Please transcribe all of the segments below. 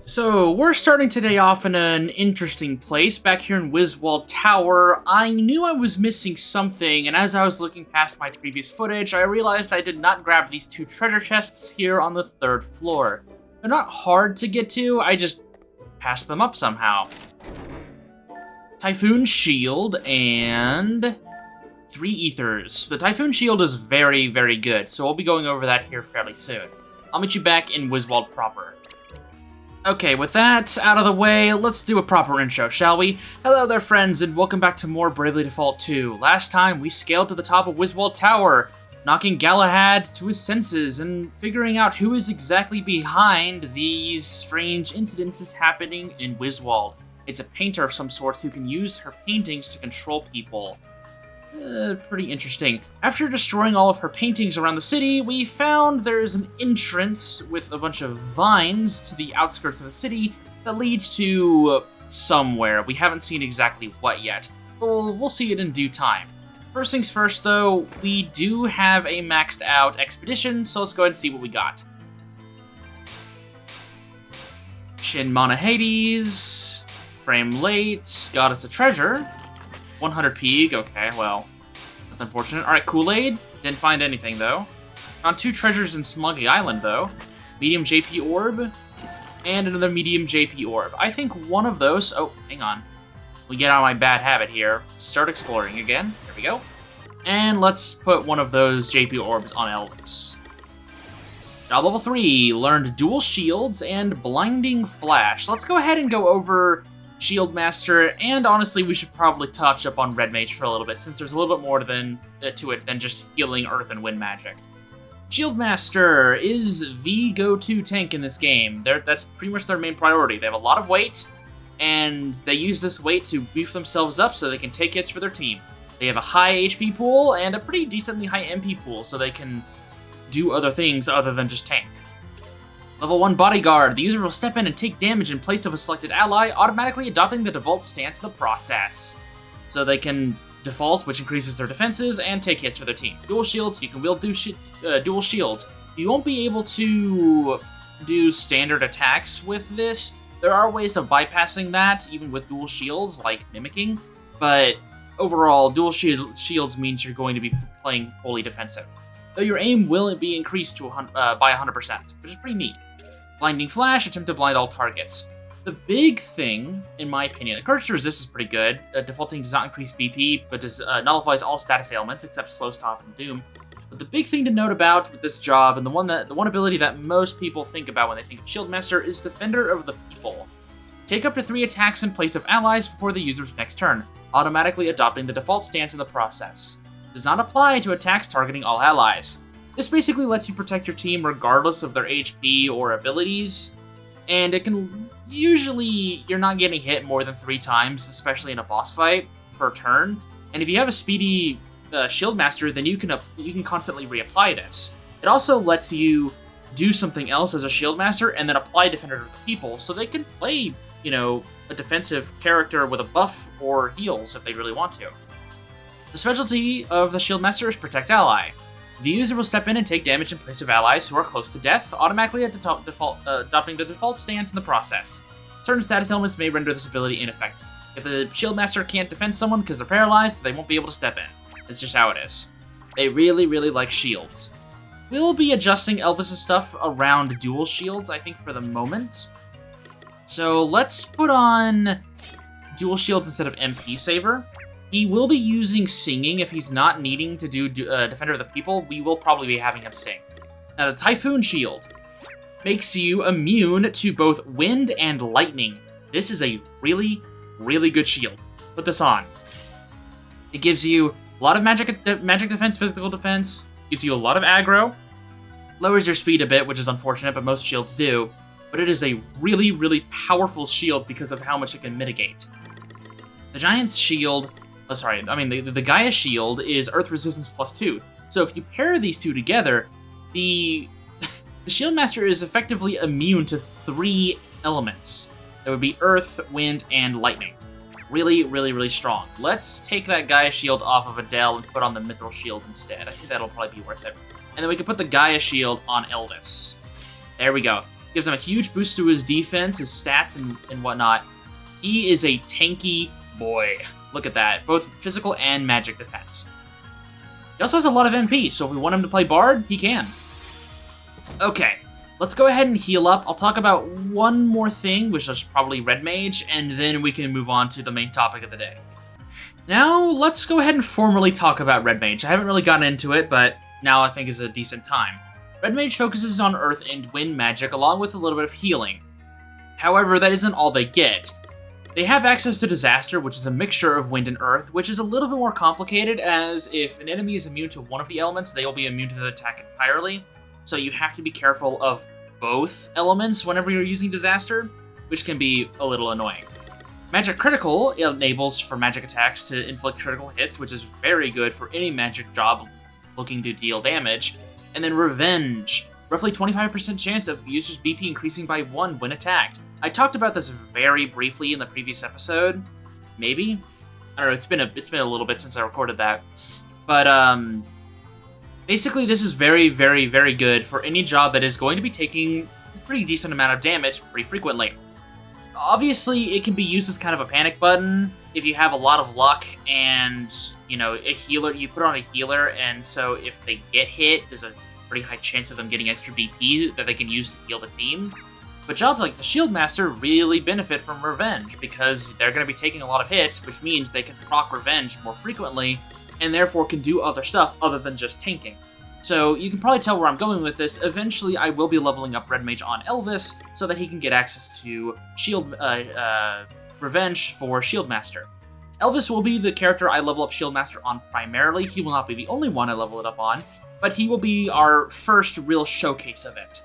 So, we're starting today off in an interesting place, back here in Wiswald Tower. I knew I was missing something, and as I was looking past my previous footage, I realized I did not grab these two treasure chests here on the 3rd floor. They're not hard to get to, I just passed them up somehow. Typhoon Shield and 3 Ethers. The Typhoon Shield is very, very good, so we'll be going over that here fairly soon. I'll meet you back in Wiswald proper. Okay, with that out of the way, let's do a proper intro, shall we? Hello there, friends, and welcome back to more Bravely Default 2. Last time, we scaled to the top of Wiswald Tower, knocking Galahad to his senses and figuring out who is exactly behind these strange incidences happening in Wiswald. It's a painter of some sorts who can use her paintings to control people. Pretty interesting. After destroying all of her paintings around the city, we found there's an entrance with a bunch of vines to the outskirts of the city that leads to somewhere. We haven't seen exactly what yet, but we'll see it in due time. First things first, though, we do have a maxed out expedition, so let's go ahead and see what we got. Shin Mana Hades, Frame Late, Goddess of Treasure, 100 Peeg, okay, well, that's unfortunate. Alright, Kool-Aid, didn't find anything, though. Found 2 treasures in Smuggy Island, though. Medium JP Orb, and another medium JP Orb. I think one of those... Oh, hang on. We get out of my bad habit here. Start exploring again. There we go. And let's put one of those JP Orbs on Elvis. Job level 3, learned Dual Shields and Blinding Flash. Let's go ahead and go over Shield Master, and honestly, we should probably touch up on Red Mage for a little bit, since there's a little bit more to it than just healing Earth and Wind magic. Shield Master is the go-to tank in this game. That's pretty much their main priority. They have a lot of weight, and they use this weight to beef themselves up so they can take hits for their team. They have a high HP pool and a pretty decently high MP pool, so they can do other things other than just tank. Level 1 Bodyguard. The user will step in and take damage in place of a selected ally, automatically adopting the default stance in the process. So they can default, which increases their defenses, and take hits for their team. Dual Shields. You can wield dual shields. You won't be able to do standard attacks with this. There are ways of bypassing that, even with dual shields, like mimicking, but overall, dual shields means you're going to be playing fully defensive. Though your aim will be increased to by 100%, which is pretty neat. Blinding Flash, attempt to blind all targets. The big thing, in my opinion, Courage to Resist is pretty good. Defaulting does not increase BP, but nullifies all status ailments except Slow Stop and Doom. But the big thing to note about with this job, and the one ability that most people think about when they think of Shield Master, is Defender of the People. Take up to 3 attacks in place of allies before the user's next turn, automatically adopting the default stance in the process. Does not apply to attacks targeting all allies. This basically lets you protect your team regardless of their HP or abilities, and it can usually, you're not getting hit more than 3 times, especially in a boss fight, per turn. And if you have a speedy Shield Master, then you can constantly reapply this. It also lets you do something else as a Shield Master and then apply Defender to the People, so they can play, a defensive character with a buff or heals if they really want to. The specialty of the Shield Master is Protect Ally. The user will step in and take damage in place of allies who are close to death, automatically adopting the default stance in the process. Certain status elements may render this ability ineffective. If the Shield Master can't defend someone because they're paralyzed, they won't be able to step in. It's just how it is. They really, really like shields. We'll be adjusting Elvis' stuff around dual shields, I think, for the moment. So let's put on dual shields instead of MP Saver. He will be using Singing if he's not needing to do Defender of the People. We will probably be having him sing. Now, the Typhoon Shield makes you immune to both wind and lightning. This is a really, really good shield. Put this on. It gives you a lot of magic defense, physical defense, gives you a lot of aggro, lowers your speed a bit, which is unfortunate, but most shields do. But it is a really, really powerful shield because of how much it can mitigate. The Giant's Shield... the Gaia Shield is Earth Resistance +2. So if you pair these two together, the Shield Master is effectively immune to 3 elements. That would be Earth, Wind, and Lightning. Really, really, really strong. Let's take that Gaia Shield off of Adele and put on the Mithril Shield instead. I think that'll probably be worth it. And then we can put the Gaia Shield on Elvis. There we go. Gives him a huge boost to his defense, his stats, and whatnot. He is a tanky boy. Look at that. Both physical and magic defense. He also has a lot of MP, so if we want him to play Bard, he can. Okay, let's go ahead and heal up. I'll talk about one more thing, which is probably Red Mage, and then we can move on to the main topic of the day. Now, let's go ahead and formally talk about Red Mage. I haven't really gotten into it, but now I think is a decent time. Red Mage focuses on Earth and Wind magic, along with a little bit of healing. However, that isn't all they get. They have access to Disaster, which is a mixture of Wind and Earth, which is a little bit more complicated, as if an enemy is immune to one of the elements, they will be immune to the attack entirely. So you have to be careful of both elements whenever you're using Disaster, which can be a little annoying. Magic Critical enables for magic attacks to inflict critical hits, which is very good for any magic job looking to deal damage. And then Revenge, roughly 25% chance of user's BP increasing by 1 when attacked. I talked about this very briefly in the previous episode, maybe? I don't know, it's been a little bit since I recorded that. But, basically this is very, very, very good for any job that is going to be taking a pretty decent amount of damage pretty frequently. Obviously, it can be used as kind of a panic button if you have a lot of luck and, you know, a healer, you put on a healer, and so if they get hit, there's a pretty high chance of them getting extra BP that they can use to heal the team. But jobs like the Shield Master really benefit from Revenge, because they're going to be taking a lot of hits, which means they can proc Revenge more frequently, and therefore can do other stuff other than just tanking. So you can probably tell where I'm going with this. Eventually, I will be leveling up Red Mage on Elvis so that he can get access to Revenge for Shield Master. Elvis will be the character I level up Shield Master on primarily. He will not be the only one I level it up on, but he will be our first real showcase of it.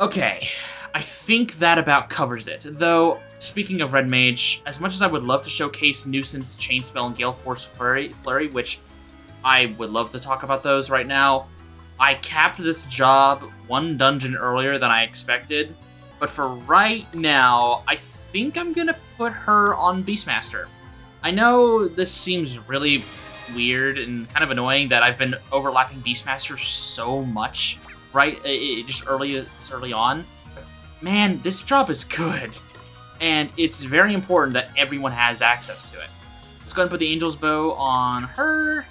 Okay, I think that about covers it. Though, speaking of Red Mage, as much as I would love to showcase Nuisance, Chainspell, and Gale Force Flurry, which I would love to talk about those right now, I capped this job one dungeon earlier than I expected, but for right now, I think I'm gonna put her on Beastmaster. I know this seems really weird and kind of annoying that I've been overlapping Beastmaster so much, right? Just early on. Man, this job is good, and it's very important that everyone has access to it. Let's go ahead and put the Angel's Bow on her.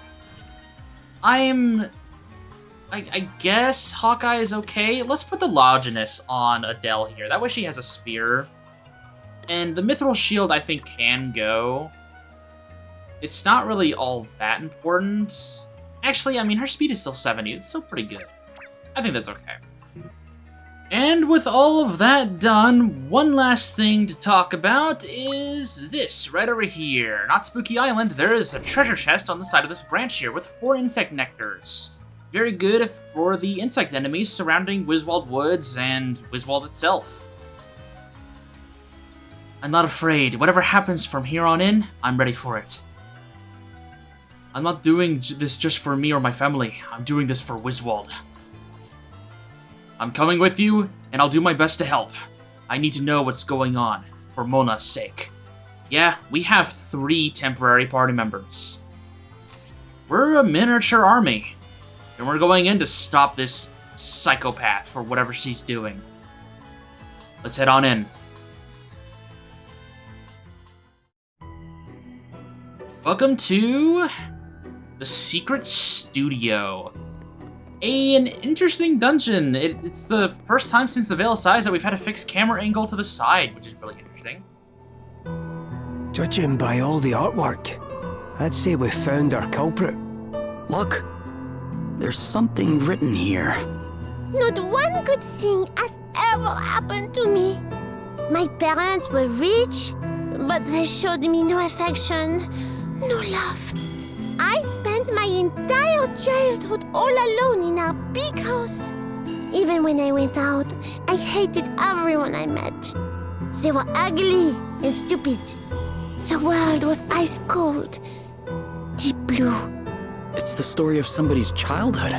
I guess Hawkeye is okay. Let's put the Longinus on Adele here. That way she has a spear. And the Mithril Shield, I think, can go. It's not really all that important. Actually, I mean, her speed is still 70. It's still pretty good. I think that's okay. And with all of that done, one last thing to talk about is this right over here. Not Spooky Island, there is a treasure chest on the side of this branch here with 4 insect nectars. Very good for the insect enemies surrounding Wiswald Woods and Wiswald itself. I'm not afraid. Whatever happens from here on in, I'm ready for it. I'm not doing this just for me or my family. I'm doing this for Wiswald. I'm coming with you, and I'll do my best to help. I need to know what's going on, for Mona's sake. Yeah, we have 3 temporary party members. We're a miniature army, and we're going in to stop this psychopath for whatever she's doing. Let's head on in. Welcome to the Secret Studio. An interesting dungeon. It's the first time since the Veil of Sighs that we've had a fixed camera angle to the side, which is really interesting. Judging by all the artwork, I'd say we've found our culprit. Look, there's something written here. Not one good thing has ever happened to me. My parents were rich, but they showed me no affection, no love. I spent my entire childhood all alone in our big house. Even when I went out, I hated everyone I met. They were ugly and stupid. The world was ice cold, deep blue. It's the story of somebody's childhood.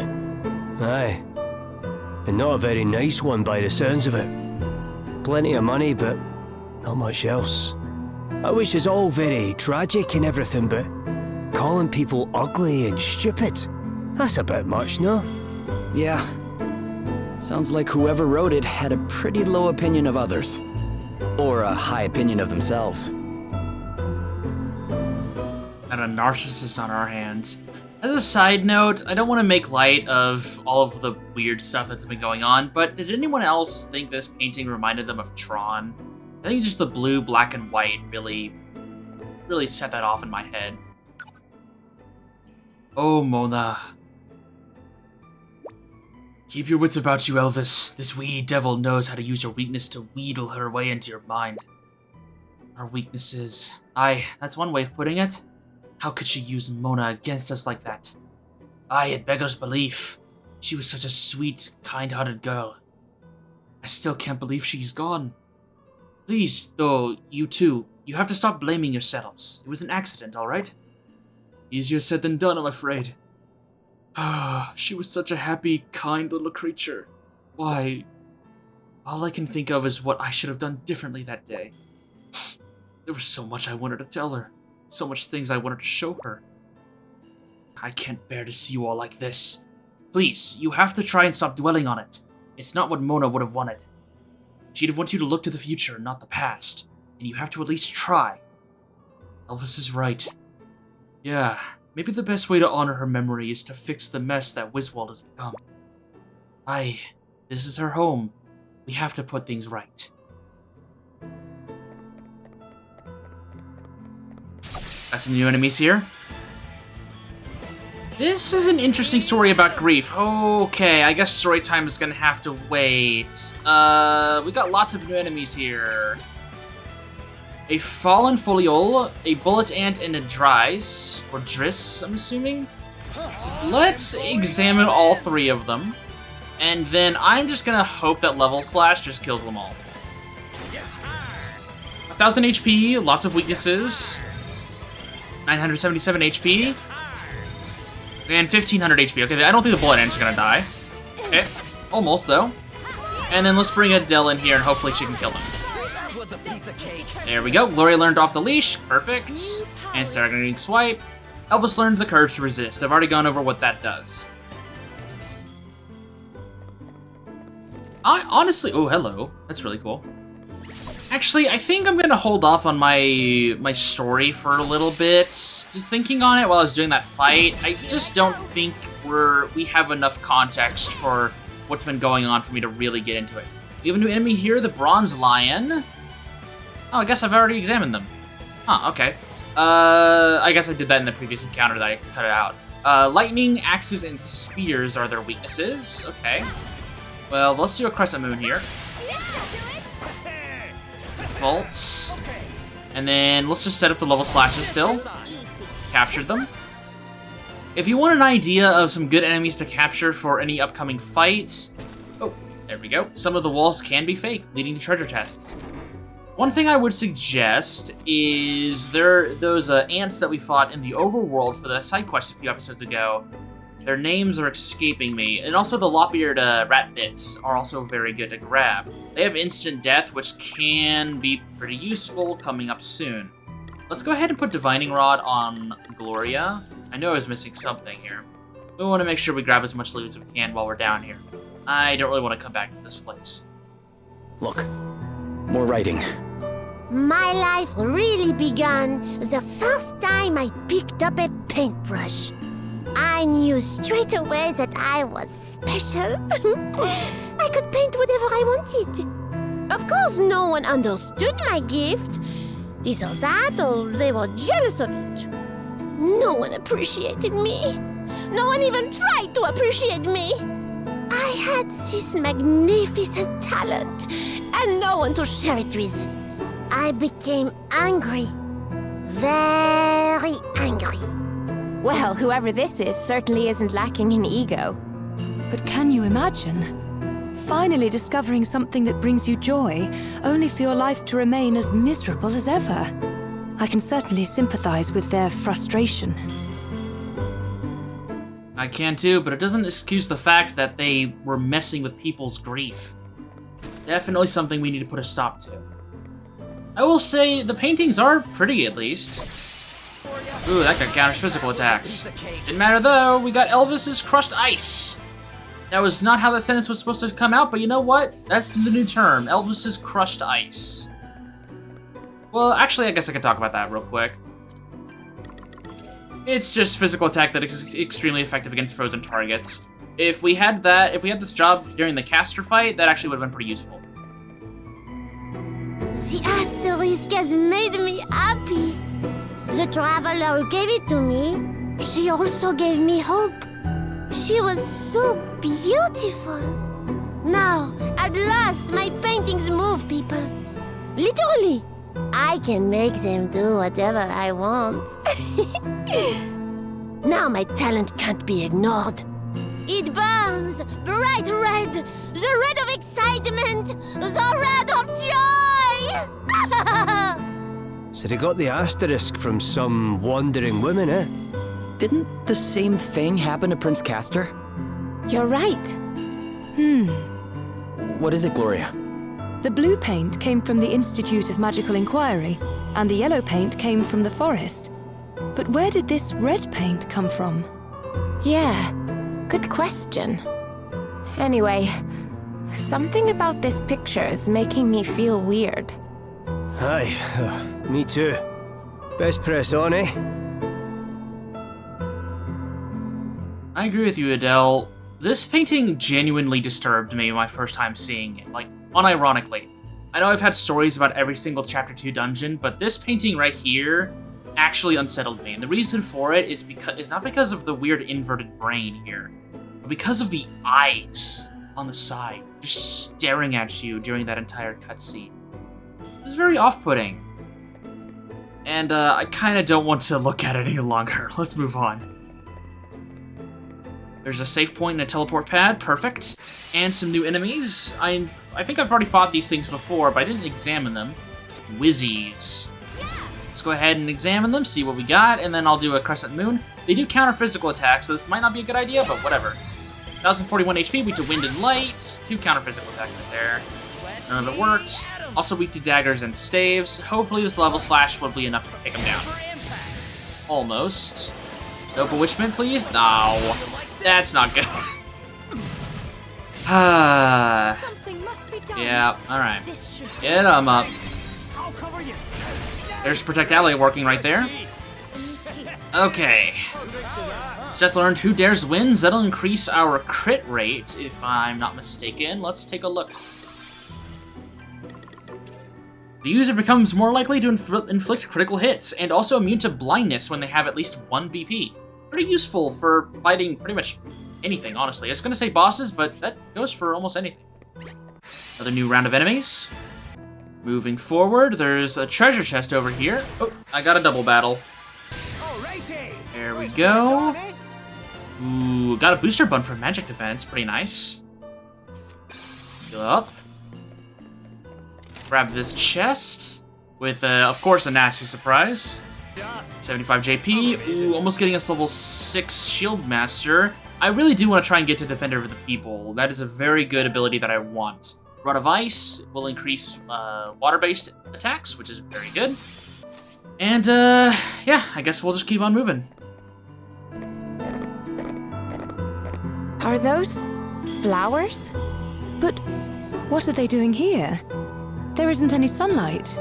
Aye. And not a very nice one by the sounds of it. Plenty of money, but not much else. Which is all very tragic and everything, but calling people ugly and stupid, that's a bit much, no? Yeah. Sounds like whoever wrote it had a pretty low opinion of others. Or a high opinion of themselves. And a narcissist on our hands. As a side note, I don't want to make light of all of the weird stuff that's been going on, but did anyone else think this painting reminded them of Tron? I think just the blue, black, and white really set that off in my head. Oh, Mona. Keep your wits about you, Elvis. This wee devil knows how to use your weakness to wheedle her way into your mind. Our weaknesses. Aye, that's one way of putting it. How could she use Mona against us like that? Aye, it beggars belief. She was such a sweet, kind-hearted girl. I still can't believe she's gone. Please, though, you two, you have to stop blaming yourselves. It was an accident, alright? Easier said than done, I'm afraid. Ah, she was such a happy, kind little creature. Why, all I can think of is what I should have done differently that day. There was so much I wanted to tell her. So much things I wanted to show her. I can't bear to see you all like this. Please, you have to try and stop dwelling on it. It's not what Mona would have wanted. She'd have wanted you to look to the future, not the past. And you have to at least try. Elvis is right. Yeah, maybe the best way to honor her memory is to fix the mess that Wiswald has become. Aye, this is her home. We have to put things right. Got some new enemies here. This is an interesting story about grief. Okay, I guess story time is gonna have to wait. We got lots of new enemies here. A fallen foliole, a bullet ant, and a dries, or driss, I'm assuming. Let's examine all three of them, and then I'm just gonna hope that level slash just kills them all. 1000 HP, lots of weaknesses. 977 HP. And 1500 HP. Okay, I don't think the bullet ant is gonna die. Okay, almost though. And then let's bring Adele in here and hopefully she can kill him. There we go. Gloria learned off the leash. Perfect. And starting swipe. Elvis learned the courage to resist. I've already gone over what that does. I honestly... Oh, hello. That's really cool. Actually, I think I'm gonna hold off on my story for a little bit. Just thinking on it while I was doing that fight, I just don't think we have enough context for what's been going on for me to really get into it. We have a new enemy here, the Bronze Lion. Oh, I guess I've already examined them. Huh, okay. I guess I did that in the previous encounter that I cut it out. Lightning, axes, and spears are their weaknesses. Okay. Well, let's do a Crescent Moon here. Faults. And then let's just set up the level slashes still. Captured them. If you want an idea of some good enemies to capture for any upcoming fights... Oh, there we go. Some of the walls can be fake, leading to treasure chests. One thing I would suggest is those ants that we fought in the overworld for the side quest a few episodes ago. Their names are escaping me. And also the lop-eared rat bits are also very good to grab. They have instant death, which can be pretty useful coming up soon. Let's go ahead and put Divining Rod on Gloria. I know I was missing something here. We want to make sure we grab as much loot as we can while we're down here. I don't really want to come back to this place. Look, more writing. My life really began the first time I picked up a paintbrush. I knew straight away that I was special. I could paint whatever I wanted. Of course, no one understood my gift. Either that or they were jealous of it. No one appreciated me. No one even tried to appreciate me. I had this magnificent talent and no one to share it with. I became angry. Very angry. Well, whoever this is certainly isn't lacking in ego. But can you imagine? Finally discovering something that brings you joy, only for your life to remain as miserable as ever. I can certainly sympathize with their frustration. I can too, but it doesn't excuse the fact that they were messing with people's grief. Definitely something we need to put a stop to. I will say, the paintings are pretty at least. Ooh, that guy counters physical attacks. Didn't matter though, we got Elvis's crushed ice. That was not how that sentence was supposed to come out, but you know what? That's the new term, Elvis's crushed ice. Well, actually, I guess I could talk about that real quick. It's just physical attack that is extremely effective against frozen targets. If we had this job during the caster fight, that actually would have been pretty useful. The asterisk has made me happy. The traveler who gave it to me, she also gave me hope. She was so beautiful. Now, at last, my paintings move people. Literally. I can make them do whatever I want. Now my talent can't be ignored. It burns bright red, the red of excitement, the red of joy! So they got the asterisk from some wandering woman, eh? Didn't the same thing happen to Prince Castor? You're right. What is it, Gloria? The blue paint came from the Institute of Magical Inquiry, and the yellow paint came from the forest. But where did this red paint come from? Yeah, good question. Anyway, something about this picture is making me feel weird. Aye, me too. Best press on, eh? I agree with you, Adele. This painting genuinely disturbed me my first time seeing it, like, unironically. I know I've had stories about every single Chapter 2 dungeon, but this painting right here actually unsettled me. And the reason for it is not because of the weird inverted brain here, but because of the eyes on the side, just staring at you during that entire cutscene. It was very off-putting. And I kind of don't want to look at it any longer. Let's move on. There's a save point and a teleport pad, perfect. And some new enemies. I think I've already fought these things before, but I didn't examine them. Wizzies. Let's go ahead and examine them, see what we got, and then I'll do a Crescent Moon. They do counter physical attacks, so this might not be a good idea, but whatever. 1041 HP, weak to wind and light. 2 counter physical attacks right there. None of it worked. Also weak to daggers and staves. Hopefully this level slash will be enough to take them down. Almost. No bewitchment, please? No. That's not good. Something must be done. Yeah, alright. This should Get him up. There's Protect Ally working right there. Okay. Seth learned Who Dares Wins. That'll increase our crit rate, if I'm not mistaken. Let's take a look. The user becomes more likely to inflict critical hits, and also immune to blindness when they have at least 1 BP. Pretty useful for fighting pretty much anything, honestly. I was gonna say bosses, but that goes for almost anything. Another new round of enemies. Moving forward, there's a treasure chest over here. Oh, I got a double battle. There we go. Ooh, got a booster button for magic defense. Pretty nice. Heal up. Grab this chest with, of course, a nasty surprise. 75 JP. Ooh, almost getting us level 6 Shield Master. I really do want to try and get to Defender of the People. That is a very good ability that I want. Rod of Ice will increase water-based attacks, which is very good. And, yeah, I guess we'll just keep on moving. Are those flowers? But what are they doing here? There isn't any sunlight.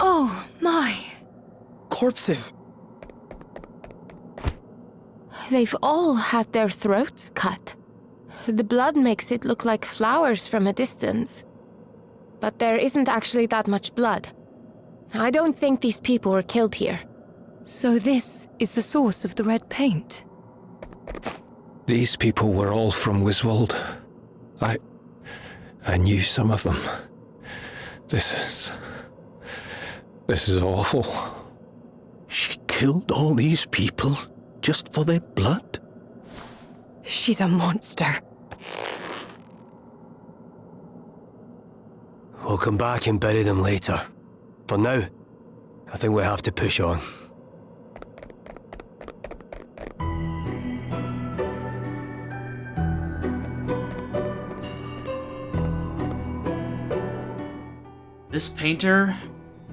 Oh, my. Corpses. They've all had their throats cut. The blood makes it look like flowers from a distance. But there isn't actually that much blood. I don't think these people were killed here. So this is the source of the red paint. These people were all from Wiswold. I knew some of them. This is awful. She killed all these people just for their blood? She's a monster. We'll come back and bury them later. For now, I think we have to push on. This painter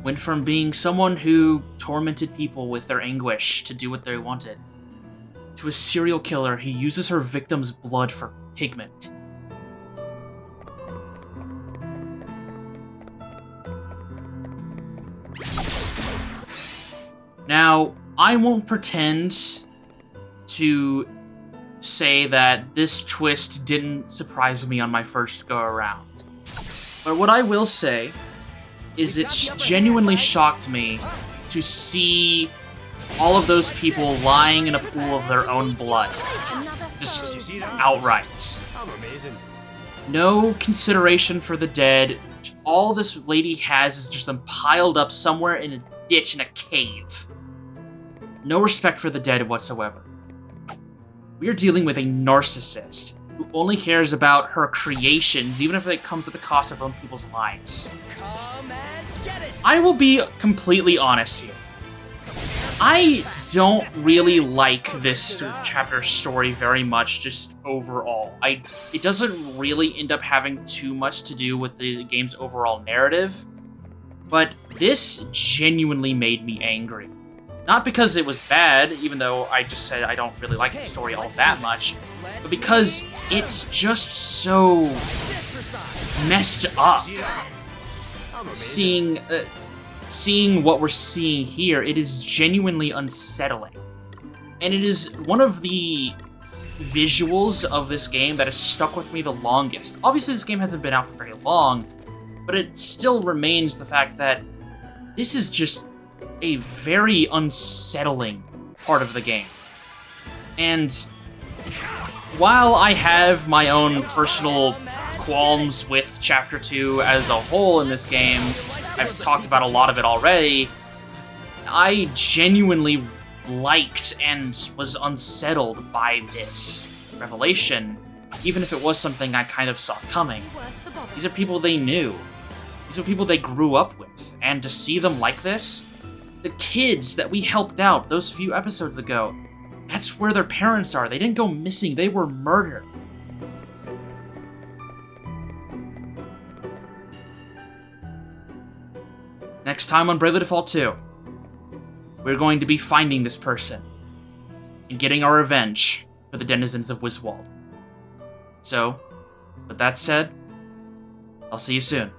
went from being someone who tormented people with their anguish to do what they wanted, to a serial killer who uses her victims' blood for pigment. Now, I won't pretend to say that this twist didn't surprise me on my first go around. But what I will say is it genuinely shocked me to see all of those people lying in a pool of their own blood. Just outright. No consideration for the dead. All this lady has is just them piled up somewhere in a ditch in a cave. No respect for the dead whatsoever. We are dealing with a narcissist who only cares about her creations, even if it comes at the cost of other people's lives. I will be completely honest here. I don't really like this chapter story very much, just overall. It doesn't really end up having too much to do with the game's overall narrative, but this genuinely made me angry. Not because it was bad, even though I just said I don't really like the story all that much, but because it's just so messed up. Seeing what we're seeing here, it is genuinely unsettling. And it is one of the visuals of this game that has stuck with me the longest. Obviously, this game hasn't been out for very long, but it still remains the fact that this is just a very unsettling part of the game. And while I have my own personal qualms with Chapter 2 as a whole in this game, I've talked about a lot of it already, I genuinely liked and was unsettled by this revelation, even if it was something I kind of saw coming. These are people they knew. These are people they grew up with, and to see them like this, the kids that we helped out those few episodes ago, that's where their parents are. They didn't go missing, they were murdered. Next time on Bravely Default 2, we're going to be finding this person and getting our revenge for the denizens of Wiswald. So, with that said, I'll see you soon.